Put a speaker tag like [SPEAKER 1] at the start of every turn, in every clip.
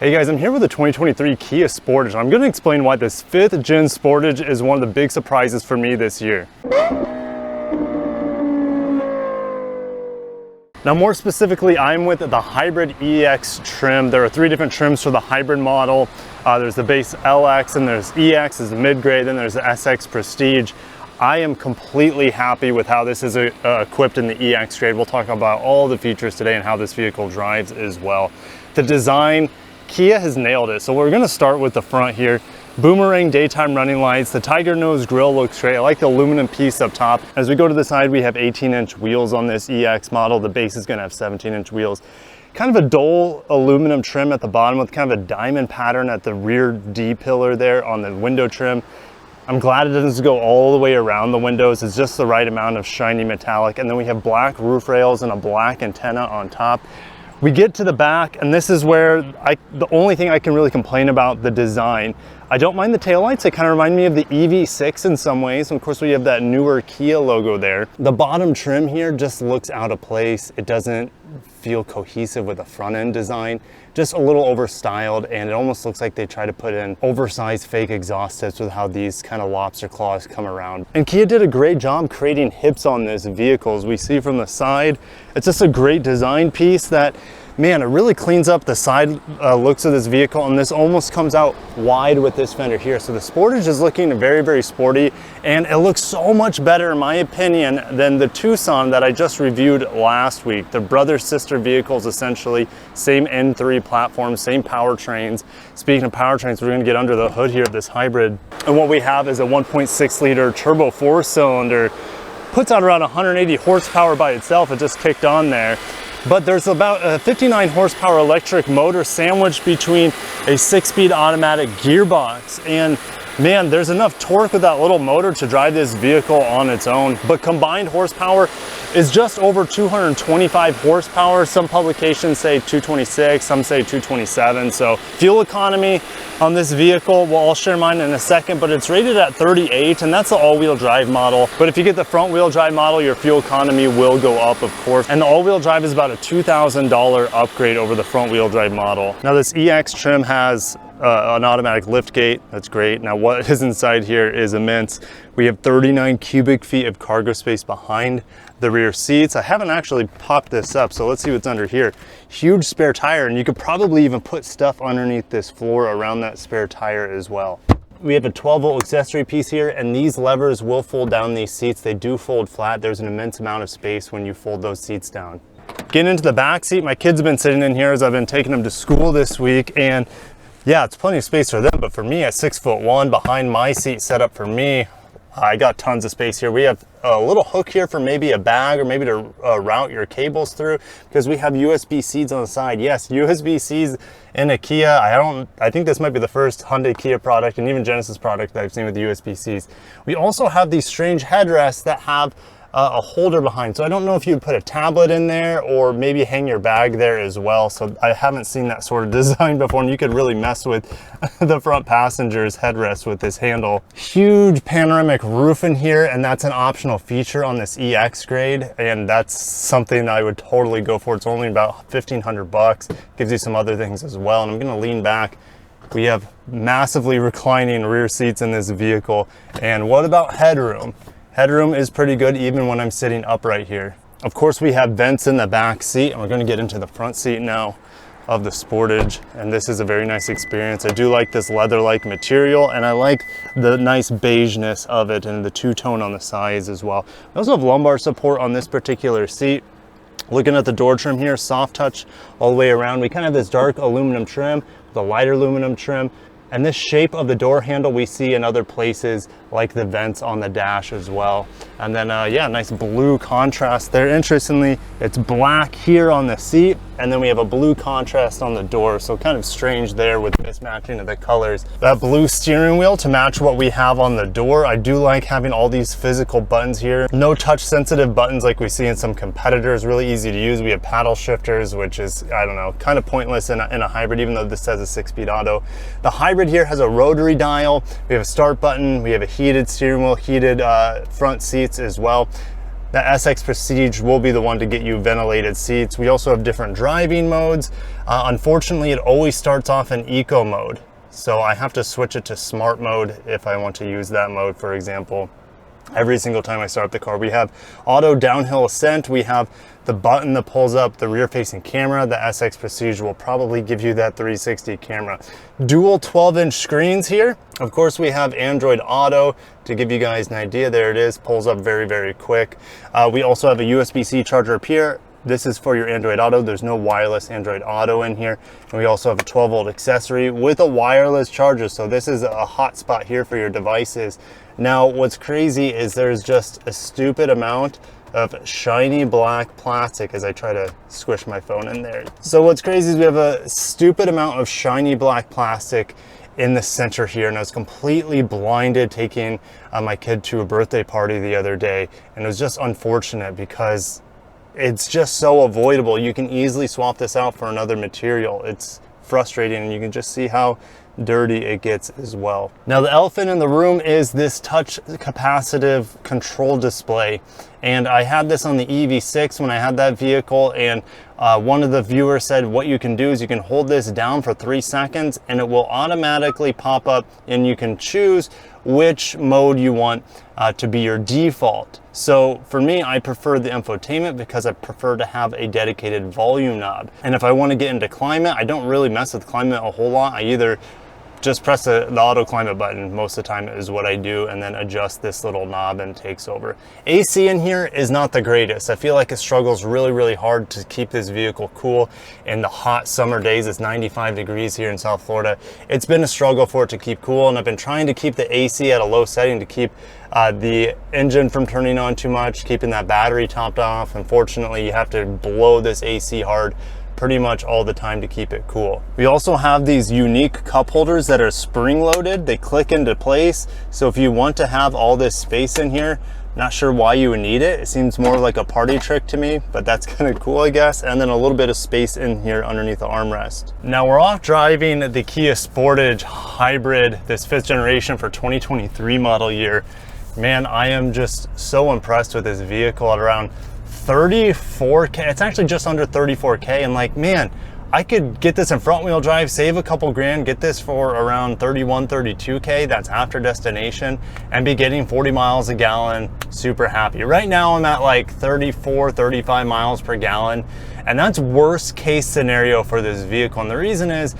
[SPEAKER 1] Hey guys, I'm here with the 2023 Kia Sportage. I'm going to explain why this 5th gen Sportage is one of the big surprises for me this year. Now more specifically, I'm with the hybrid EX trim. There are 3 different trims for the hybrid model. There's the base LX, and there's EX is the mid-grade, then there's the SX Prestige. I am completely happy with how this is equipped in the EX grade. We'll talk about all the features today and how this vehicle drives as well. The design, Kia has nailed it. So we're going to start with the front here. Boomerang daytime running lights. The tiger nose grille looks great. I like the aluminum piece up top. As we go to the side, we have 18-inch wheels on this EX model. The base is going to have 17-inch wheels. Kind of a dull aluminum trim at the bottom with kind of a diamond pattern at the rear D-pillar there on the window trim. I'm glad it doesn't go all the way around the windows. It's just the right amount of shiny metallic. And then we have black roof rails and a black antenna on top. We get to the back, and this is where the only thing I can really complain about the design. I don't mind the taillights. They kind of remind me of the EV6 in some ways. And of course, we have that newer Kia logo there. The bottom trim here just looks out of place. It doesn't feel cohesive with the front end design. Just a little overstyled, and it almost looks like they try to put in oversized fake exhaust tips with how these kind of lobster claws come around. And Kia did a great job creating hips on this vehicle. As we see from the side, it's just a great design piece that, man, it really cleans up the side looks of this vehicle, and this almost comes out wide with this fender here. So the Sportage is looking very, very sporty, and it looks so much better, in my opinion, than the Tucson that I just reviewed last week. The brother-sister vehicles, essentially, same N3 platform, same powertrains. Speaking of powertrains, we're going to get under the hood here of this hybrid, and what we have is a 1.6 liter turbo 4-cylinder. Puts out around 180 horsepower by itself. It just kicked on there. But there's about a 59 horsepower electric motor sandwiched between a 6-speed automatic gearbox. And man, there's enough torque with that little motor to drive this vehicle on its own. But combined horsepower is just over 225 horsepower. Some publications say 226, some say 227. So fuel economy on this vehicle, well, I'll share mine in a second, but it's rated at 38, and that's the all-wheel drive model. But if you get the front-wheel drive model, your fuel economy will go up, of course. And the all-wheel drive is about a $2,000 upgrade over the front-wheel drive model. Now, this EX trim has an automatic lift gate. That's great. Now, what is inside here is immense. We have 39 cubic feet of cargo space behind the rear seats. I haven't actually popped this up, so let's see what's under here. Huge spare tire, and you could probably even put stuff underneath this floor around that spare tire as well. We have a 12-volt accessory piece here, and these levers will fold down these seats. They do fold flat. There's an immense amount of space when you fold those seats down. Getting into the back seat, my kids have been sitting in here as I've been taking them to school this week, and yeah, it's plenty of space for them, but for me at 6'1", behind my seat set up for me, I got tons of space here. We have a little hook here for maybe a bag or maybe to route your cables through, because we have USB-Cs on the side. Yes, USB-Cs in a Kia. I think this might be the first Hyundai Kia product and even Genesis product that I've seen with USB-Cs. We also have these strange headrests that have a holder behind. So I don't know if you'd put a tablet in there or maybe hang your bag there as well. So I haven't seen that sort of design before, and you could really mess with the front passenger's headrest with this handle. Huge panoramic roof in here, and that's an optional feature on this EX grade, and that's something that I would totally go for. It's only about $1,500. Gives you some other things as well. And I'm gonna lean back. We have massively reclining rear seats in this vehicle. And what about headroom? Headroom is pretty good even when I'm sitting upright here. Of course, we have vents in the back seat, and we're going to get into the front seat now of the Sportage, and this is a very nice experience. I do like this leather-like material, and I like the nice beigeness of it and the two-tone on the sides as well. We also have lumbar support on this particular seat. Looking at the door trim here, soft touch all the way around. We kind of have this dark aluminum trim, the lighter aluminum trim. And this shape of the door handle we see in other places, like the vents on the dash as well. And then, yeah, nice blue contrast there. Interestingly, it's black here on the seat, and then we have a blue contrast on the door. So kind of strange there with mismatching of the colors. That blue steering wheel to match what we have on the door. I do like having all these physical buttons here. No touch sensitive buttons like we see in some competitors, really easy to use. We have paddle shifters, which is, I don't know, kind of pointless in a hybrid, even though this says a 6-speed auto. The hybrid here has a rotary dial. We have a start button. We have a heated steering wheel, heated front seats as well. The SX Prestige will be the one to get you ventilated seats. We also have different driving modes. Unfortunately, it always starts off in eco mode. So I have to switch it to smart mode if I want to use that mode, for example. Every single time I start up the car. We have auto downhill ascent. We have the button that pulls up the rear facing camera. The SX Prestige will probably give you that 360 camera. Dual 12-inch screens here. Of course, we have Android Auto to give you guys an idea. There it is, pulls up very, very quick. We also have a USB-C charger up here. This is for your Android Auto. There's no wireless Android Auto in here. And we also have a 12-volt accessory with a wireless charger. So this is a hotspot here for your devices. Now, what's crazy is there's just a stupid amount of shiny black plastic as I try to squish my phone in there. So what's crazy is we have a stupid amount of shiny black plastic in the center here, and I was completely blinded taking my kid to a birthday party the other day, and it was just unfortunate because it's just so avoidable. You can easily swap this out for another material. It's frustrating, and you can just see how dirty it gets as well. Now, the elephant in the room is this touch capacitive control display, and I had this on the EV6 when I had that vehicle, and one of the viewers said what you can do is you can hold this down for 3 seconds and it will automatically pop up, and you can choose which mode you want to be your default. So for me, I prefer the infotainment because I prefer to have a dedicated volume knob. And if I want to get into climate, I don't really mess with climate a whole lot. I either just press the auto climate button most of the time is what I do, and then adjust this little knob and it takes over. AC in here is not the greatest. I feel like it struggles really, really hard to keep this vehicle cool in the hot summer days. It's 95 degrees here in South Florida. It's been a struggle for it to keep cool, and I've been trying to keep the AC at a low setting to keep the engine from turning on too much, keeping that battery topped off. Unfortunately, you have to blow this AC hard pretty much all the time to keep it cool. We also have these unique cup holders that are spring loaded. They click into place. So if you want to have all this space in here, not sure why you would need it. It seems more like a party trick to me, but that's kind of cool, I guess. And then a little bit of space in here underneath the armrest. Now we're off driving the Kia Sportage Hybrid, this 5th generation for 2023 model year. Man, I am just so impressed with this vehicle at around 34K. It's actually just under 34K, and like, man, I could get this in front wheel drive, save a couple grand, get this for around 31, 32K, that's after destination, and be getting 40 miles a gallon, super happy. Right now I'm at like 34, 35 miles per gallon, and that's worst case scenario for this vehicle. And the reason is,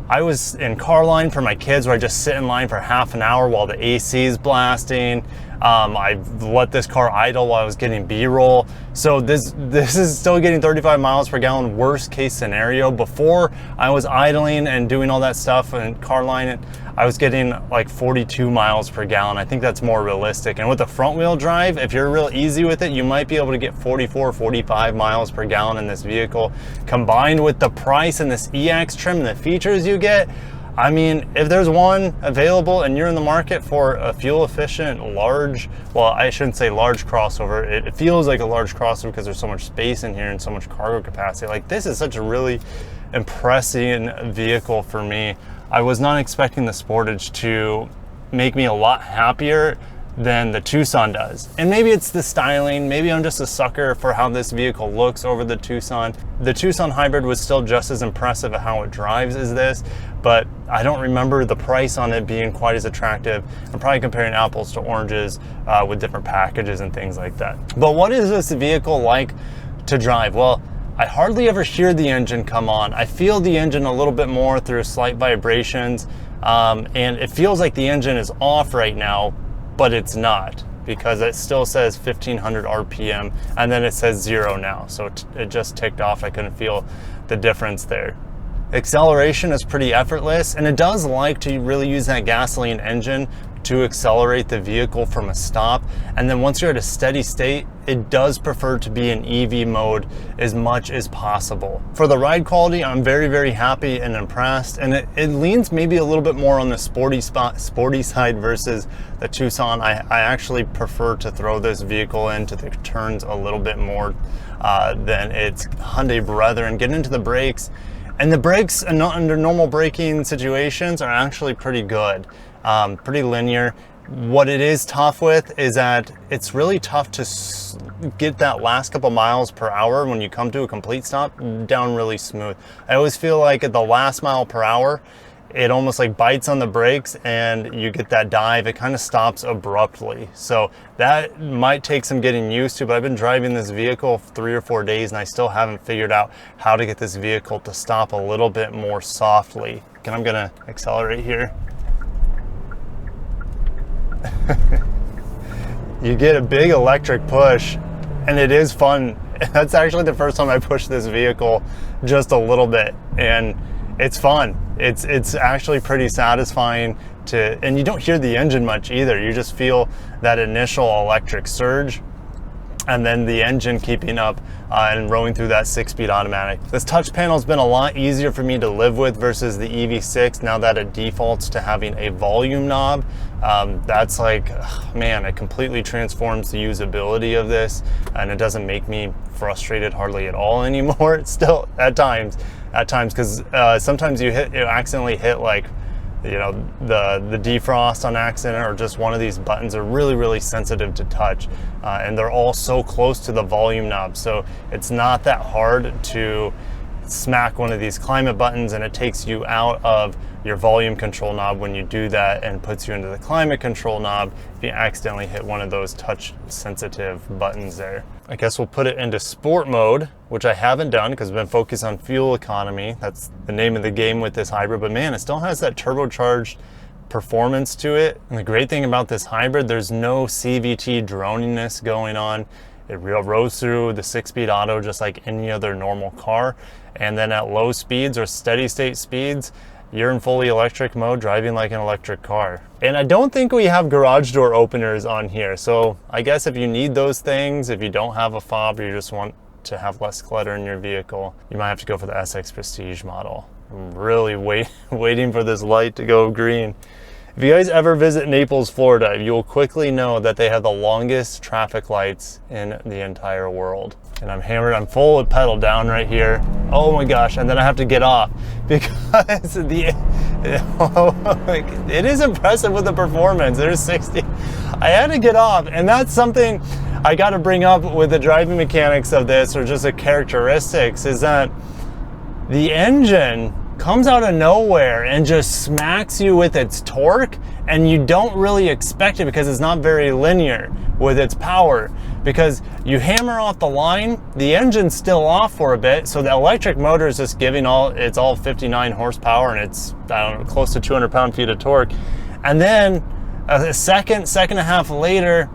[SPEAKER 1] I was in car line for my kids where I just sit in line for half an hour while the AC is blasting. I let this car idle while I was getting B-roll. So this is still getting 35 miles per gallon, worst case scenario. Before I was idling and doing all that stuff and car line, I was getting like 42 miles per gallon. I think that's more realistic. And with the front wheel drive, if you're real easy with it, you might be able to get 44, 45 miles per gallon in this vehicle. Combined with the price and this EX trim and the features you get, I mean, if there's one available and you're in the market for a fuel efficient, large, well, I shouldn't say large crossover. It feels like a large crossover because there's so much space in here and so much cargo capacity. Like, this is such a really impressive vehicle for me. I was not expecting the Sportage to make me a lot happier than the Tucson does. And maybe it's the styling, maybe I'm just a sucker for how this vehicle looks over the Tucson. The Tucson Hybrid was still just as impressive at how it drives as this, but I don't remember the price on it being quite as attractive. I'm probably comparing apples to oranges with different packages and things like that. But what is this vehicle like to drive? Well, I hardly ever hear the engine come on. I feel the engine a little bit more through slight vibrations, and it feels like the engine is off right now, but it's not, because it still says 1500 RPM and then it says 0 now. So it just ticked off. I couldn't feel the difference there. Acceleration is pretty effortless, and it does like to really use that gasoline engine to accelerate the vehicle from a stop. And then once you're at a steady state, it does prefer to be in EV mode as much as possible. For the ride quality, I'm very, very happy and impressed. And it leans maybe a little bit more on the sporty side versus the Tucson. I actually prefer to throw this vehicle into the turns a little bit more than its Hyundai brethren. Get into the brakes, and the brakes under normal braking situations are actually pretty good. Pretty linear. What it is tough with is that it's really tough to get that last couple miles per hour when you come to a complete stop down really smooth. I always feel like at the last mile per hour, it almost like bites on the brakes and you get that dive. It kind of stops abruptly. So that might take some getting used to, but I've been driving this vehicle 3 or 4 days and I still haven't figured out how to get this vehicle to stop a little bit more softly. And I'm gonna accelerate here. You get a big electric push and it is fun. That's actually the first time I pushed this vehicle just a little bit, and it's fun. It's actually pretty satisfying and you don't hear the engine much either. You just feel that initial electric surge and then the engine keeping up and rolling through that 6-speed automatic. This touch panel has been a lot easier for me to live with versus the EV6 now that it defaults to having a volume knob. That's like, man, it completely transforms the usability of this, and it doesn't make me frustrated hardly at all anymore. It's still at times, because sometimes you accidentally hit like, you know, the defrost on accident, or just one of these buttons are really sensitive to touch, and they're all so close to the volume knob, so it's not that hard to smack one of these climate buttons and it takes you out of your volume control knob when you do that and puts you into the climate control knob if you accidentally hit one of those touch sensitive buttons there. I guess we'll put it into sport mode, which I haven't done because I've been focused on fuel economy. That's the name of the game with this hybrid, but man, it still has that turbocharged performance to it. And the great thing about this hybrid, there's no CVT droniness going on. It rolls through the 6-speed auto just like any other normal car. And then at low speeds or steady state speeds, you're in fully electric mode, driving like an electric car. And I don't think we have garage door openers on here. So I guess if you need those things, if you don't have a fob or you just want to have less clutter in your vehicle, you might have to go for the SX Prestige model. I'm really waiting for this light to go green. If you guys ever visit Naples, Florida, you will quickly know that they have the longest traffic lights in the entire world. And I'm hammered, I'm full of pedal down right here. Oh my gosh, and then I have to get off because it is impressive with the performance. There's 60. I had to get off, and that's something I got to bring up with the driving mechanics of this, or just the characteristics, is that the engine comes out of nowhere and just smacks you with its torque, and you don't really expect it because it's not very linear with its power. Because you hammer off the line, the engine's still off for a bit, so the electric motor is just giving it's all 59 horsepower, and it's, I don't know, close to 200 pound-feet of torque. And then a second and a half later,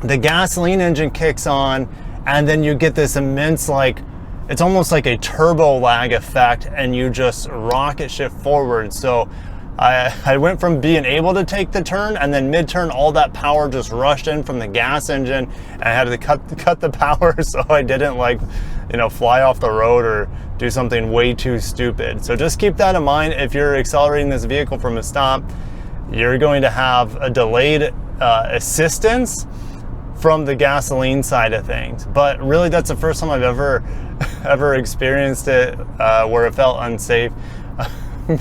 [SPEAKER 1] the gasoline engine kicks on, and then you get this immense, like, it's almost like a turbo lag effect, and you just rocket shift forward. So I went from being able to take the turn, and then mid-turn all that power just rushed in from the gas engine, and I had to cut the power so I didn't, like, you know, fly off the road or do something way too stupid. So just keep that in mind. If you're accelerating this vehicle from a stop, you're going to have a delayed assistance from the gasoline side of things. But really, that's the first time I've ever experienced it where it felt unsafe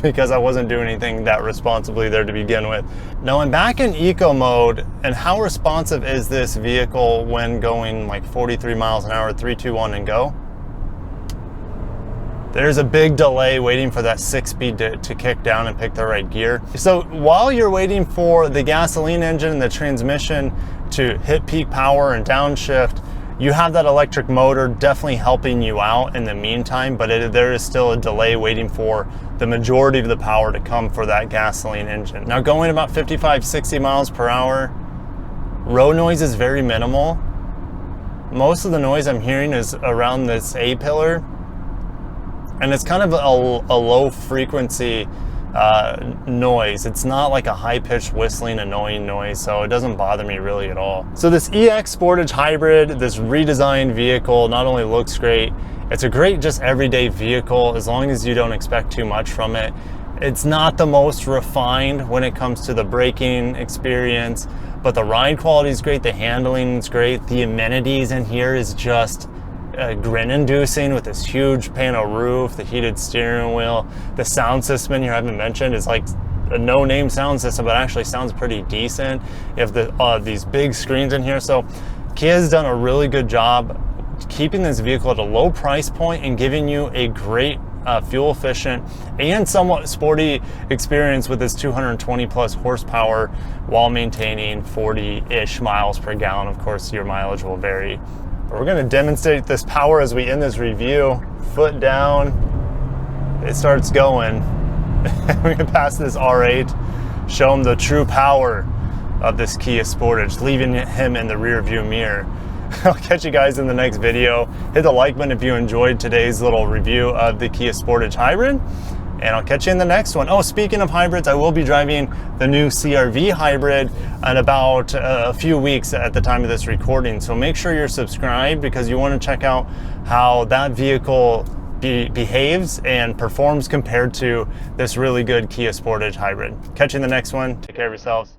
[SPEAKER 1] because I wasn't doing anything that responsibly there to begin with. Now I'm back in eco mode, and how responsive is this vehicle when going like 43 miles an hour, 3, 2, 1 and go? There's a big delay waiting for that 6-speed to kick down and pick the right gear. So while you're waiting for the gasoline engine and the transmission to hit peak power and downshift, you have that electric motor definitely helping you out in the meantime, but there is still a delay waiting for the majority of the power to come for that gasoline engine. Now going about 55, 60 miles per hour, road noise is very minimal. Most of the noise I'm hearing is around this A-pillar, and it's kind of a low frequency noise. It's not like a high-pitched whistling annoying noise, so it doesn't bother me really at all. So this EX Sportage hybrid, this redesigned vehicle, not only looks great, it's a great just everyday vehicle as long as you don't expect too much from it. It's not the most refined when it comes to the braking experience, but the ride quality is great, the handling is great, the amenities in here is just grin-inducing with this huge panel roof, the heated steering wheel, the sound system in here I haven't mentioned is like a no-name sound system, but actually sounds pretty decent. You have these big screens in here. So Kia has done a really good job keeping this vehicle at a low price point and giving you a great fuel efficient and somewhat sporty experience with this 220 plus horsepower while maintaining 40-ish miles per gallon. Of course, your mileage will vary. But we're going to demonstrate this power as we end this review. Foot down, it starts going. We're going to pass this R8, show him the true power of this Kia Sportage, leaving him in the rear view mirror. I'll catch you guys in the next video. Hit the like button if you enjoyed today's little review of the Kia Sportage Hybrid, and I'll catch you in the next one. Oh, speaking of hybrids, I will be driving the new CR-V Hybrid in about a few weeks at the time of this recording, so make sure you're subscribed because you want to check out how that vehicle behaves and performs compared to this really good Kia Sportage Hybrid. Catch you in the next one. Take care of yourselves.